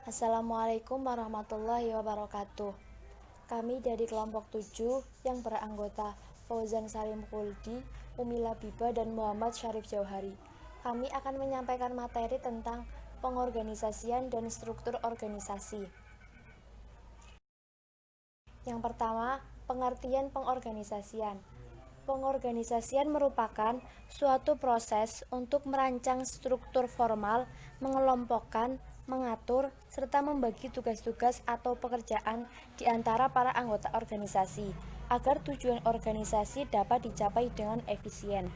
Assalamualaikum warahmatullahi wabarakatuh. Kami dari kelompok 7 yang beranggota Fauzan Salim Khuldi, Umi Labiba, dan Muhammad Syarif Jauhari. Kami akan menyampaikan materi tentang pengorganisasian dan struktur organisasi. Yang pertama, pengertian pengorganisasian. Pengorganisasian merupakan suatu proses untuk merancang struktur formal, mengelompokkan, mengatur, serta membagi tugas-tugas atau pekerjaan di antara para anggota organisasi, agar tujuan organisasi dapat dicapai dengan efisien.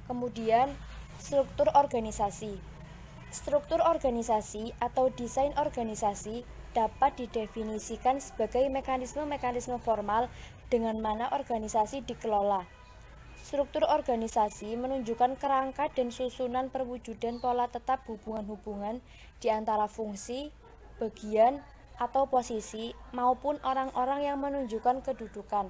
Kemudian, struktur organisasi. Struktur organisasi atau desain organisasi dapat didefinisikan sebagai mekanisme-mekanisme formal dengan mana organisasi dikelola. Struktur organisasi menunjukkan kerangka dan susunan perwujudan pola tetap hubungan-hubungan di antara fungsi, bagian, atau posisi maupun orang-orang yang menunjukkan kedudukan,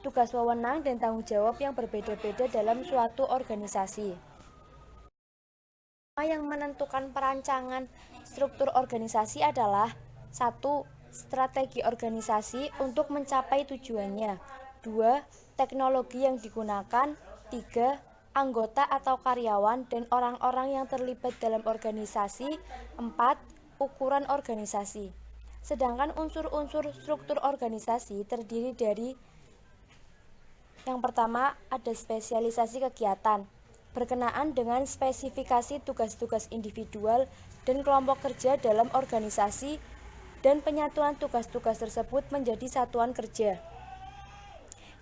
tugas wewenang dan tanggung jawab yang berbeda-beda dalam suatu organisasi. Yang menentukan perancangan struktur organisasi adalah 1. Strategi organisasi untuk mencapai tujuannya. 2. Teknologi yang digunakan. 3. Anggota atau karyawan dan orang-orang yang terlibat dalam organisasi. 4. Ukuran organisasi. Sedangkan unsur-unsur struktur organisasi terdiri dari yang pertama ada spesialisasi kegiatan, berkenaan dengan spesifikasi tugas-tugas individual dan kelompok kerja dalam organisasi dan penyatuan tugas-tugas tersebut menjadi satuan kerja.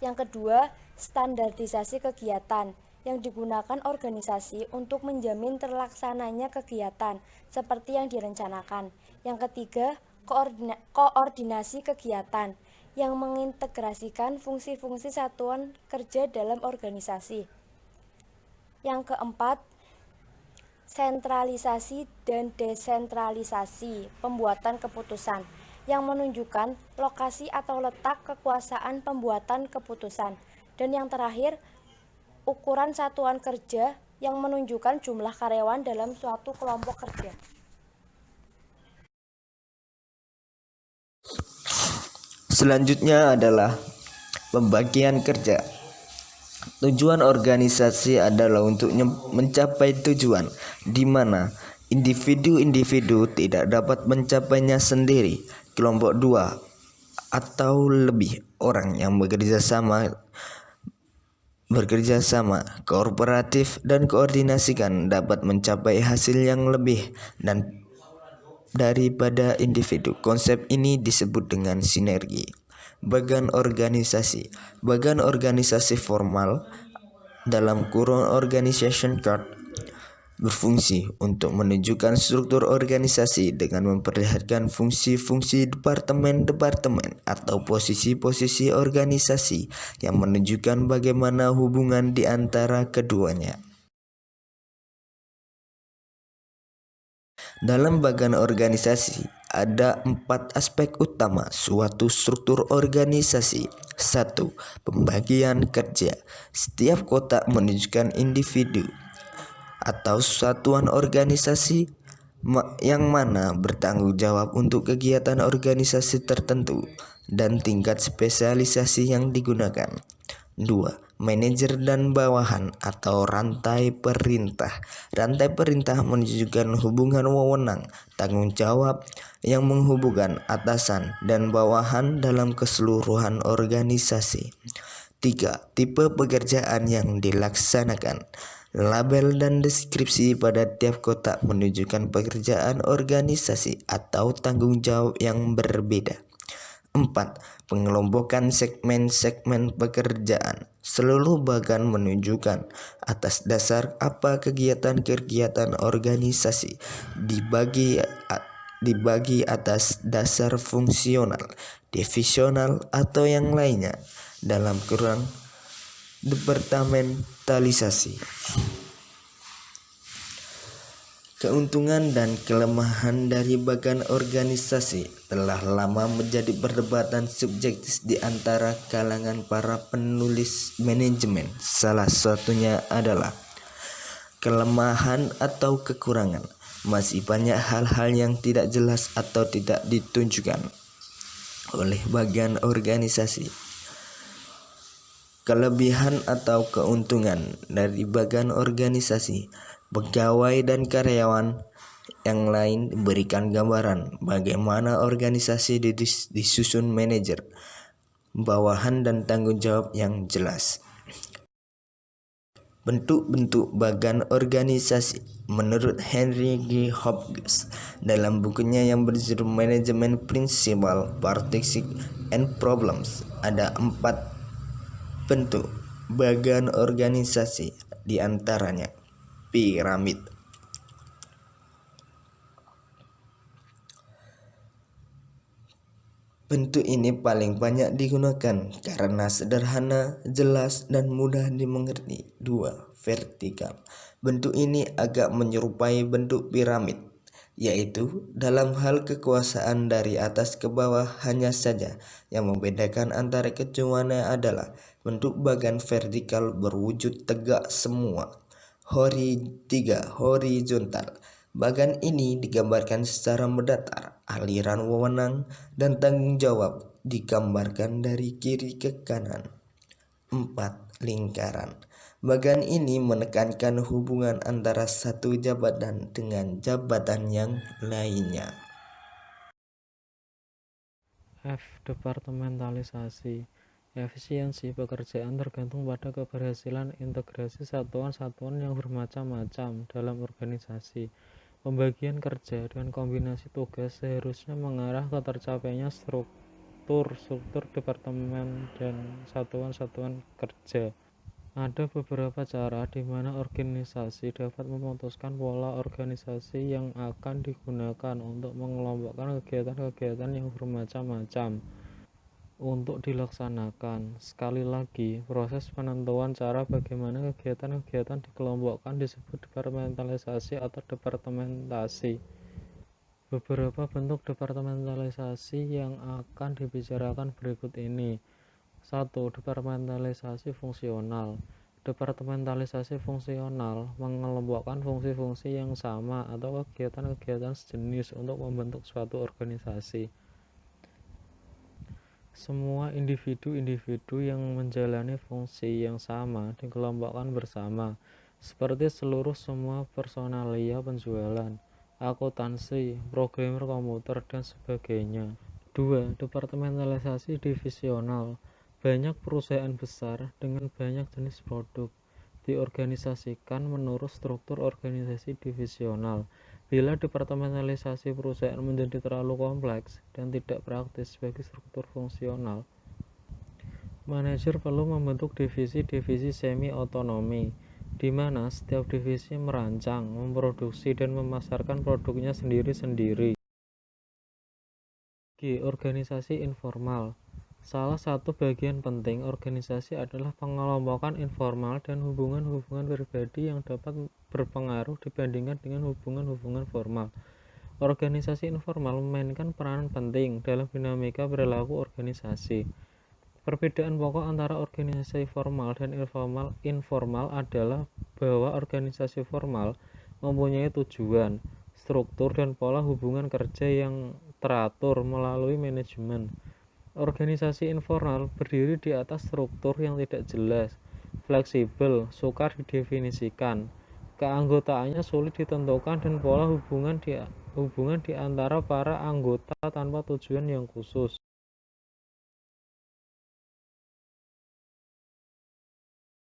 Yang kedua, standarisasi kegiatan yang digunakan organisasi untuk menjamin terlaksananya kegiatan seperti yang direncanakan. Yang ketiga, koordinasi kegiatan yang mengintegrasikan fungsi-fungsi satuan kerja dalam organisasi. Yang keempat, sentralisasi dan desentralisasi pembuatan keputusan yang menunjukkan lokasi atau letak kekuasaan pembuatan keputusan. Dan yang terakhir, ukuran satuan kerja yang menunjukkan jumlah karyawan dalam suatu kelompok kerja. Selanjutnya adalah pembagian kerja. Tujuan organisasi adalah untuk mencapai tujuan di mana individu-individu tidak dapat mencapainya sendiri. Kelompok 2 atau lebih orang yang bekerja sama, kooperatif dan koordinasikan dapat mencapai hasil yang lebih dan daripada individu. Konsep ini disebut dengan sinergi. Bagan organisasi formal dalam kurung organization chart berfungsi untuk menunjukkan struktur organisasi dengan memperlihatkan fungsi-fungsi departemen-departemen atau posisi-posisi organisasi yang menunjukkan bagaimana hubungan di antara keduanya. Dalam bagian organisasi, ada 4 aspek utama suatu struktur organisasi. 1. Pembagian kerja. Setiap kotak menunjukkan individu atau satuan organisasi yang mana bertanggung jawab untuk kegiatan organisasi tertentu dan tingkat spesialisasi yang digunakan. 2. Manajer dan bawahan atau rantai perintah. Rantai perintah menunjukkan hubungan wewenang, tanggung jawab yang menghubungkan atasan dan bawahan dalam keseluruhan organisasi. 3. Tipe pekerjaan yang dilaksanakan. Label dan deskripsi pada tiap kotak menunjukkan pekerjaan organisasi atau tanggung jawab yang berbeda. 4. Pengelompokan segmen-segmen pekerjaan. Seluruh bagian menunjukkan atas dasar apa kegiatan-kegiatan organisasi dibagi atas dasar fungsional, divisional atau yang lainnya dalam kurung departementalisasi. Keuntungan dan kelemahan dari bagian organisasi telah lama menjadi perdebatan subjektif di antara kalangan para penulis manajemen. Salah satunya adalah kelemahan atau kekurangan. masih banyak hal-hal yang tidak jelas atau tidak ditunjukkan oleh bagian organisasi. Kelebihan atau keuntungan dari bagian organisasi, pegawai dan karyawan yang lain berikan gambaran bagaimana organisasi disusun manajer, bawahan dan tanggung jawab yang jelas. Bentuk-bentuk bagian organisasi menurut Henry G. Hopkins dalam bukunya yang berjudul Management Principles, Practices and Problems, ada 4 bentuk bagian organisasi, diantaranya piramid. Bentuk ini paling banyak digunakan karena sederhana, jelas, dan mudah dimengerti. 2. Vertikal. Bentuk ini agak menyerupai bentuk piramid, yaitu dalam hal kekuasaan dari atas ke bawah hanya saja. Yang membedakan antara keduanya adalah bentuk bagian vertikal berwujud tegak semua. 3. Horizontal. Bagian ini digambarkan secara mendatar, aliran wewenang dan tanggung jawab digambarkan dari kiri ke kanan. 4. Lingkaran. Bagian ini menekankan hubungan antara satu jabatan dengan jabatan yang lainnya. F. Departementalisasi. Efisiensi pekerjaan tergantung pada keberhasilan integrasi satuan-satuan yang bermacam-macam dalam organisasi. Pembagian kerja dan kombinasi tugas seharusnya mengarah ke tercapainya struktur departemen dan satuan-satuan kerja. Ada beberapa cara di mana organisasi dapat memutuskan pola organisasi yang akan digunakan untuk mengelompokkan kegiatan-kegiatan yang bermacam-macam untuk dilaksanakan. Sekali lagi, proses penentuan cara bagaimana kegiatan-kegiatan dikelompokkan disebut departementalisasi atau departementasi. Beberapa bentuk departementalisasi yang akan dibicarakan berikut ini. 1. Departementalisasi fungsional. Departementalisasi fungsional mengelompokkan fungsi-fungsi yang sama atau kegiatan-kegiatan sejenis untuk membentuk suatu organisasi. Semua individu-individu yang menjalani fungsi yang sama dikelompokkan bersama, seperti semua personalia penjualan, akuntansi, programmer komputer, dan sebagainya. 2. Departementalisasi divisional. Banyak perusahaan besar dengan banyak jenis produk diorganisasikan menurut struktur organisasi divisional. Bila departementalisasi perusahaan menjadi terlalu kompleks dan tidak praktis bagi struktur fungsional, manajer perlu membentuk divisi-divisi semi-otonomi, di mana setiap divisi merancang, memproduksi, dan memasarkan produknya sendiri-sendiri. G. Organisasi informal. Salah satu bagian penting organisasi adalah pengelompokan informal dan hubungan-hubungan pribadi yang dapat berpengaruh dibandingkan dengan hubungan-hubungan formal. Organisasi informal memainkan peranan penting dalam dinamika perilaku organisasi. Perbedaan pokok antara organisasi formal dan informal adalah bahwa organisasi formal mempunyai tujuan, struktur, dan pola hubungan kerja yang teratur melalui manajemen. Organisasi informal berdiri di atas struktur yang tidak jelas, fleksibel, sukar didefinisikan, keanggotaannya sulit ditentukan, dan pola hubungan di antara para anggota tanpa tujuan yang khusus.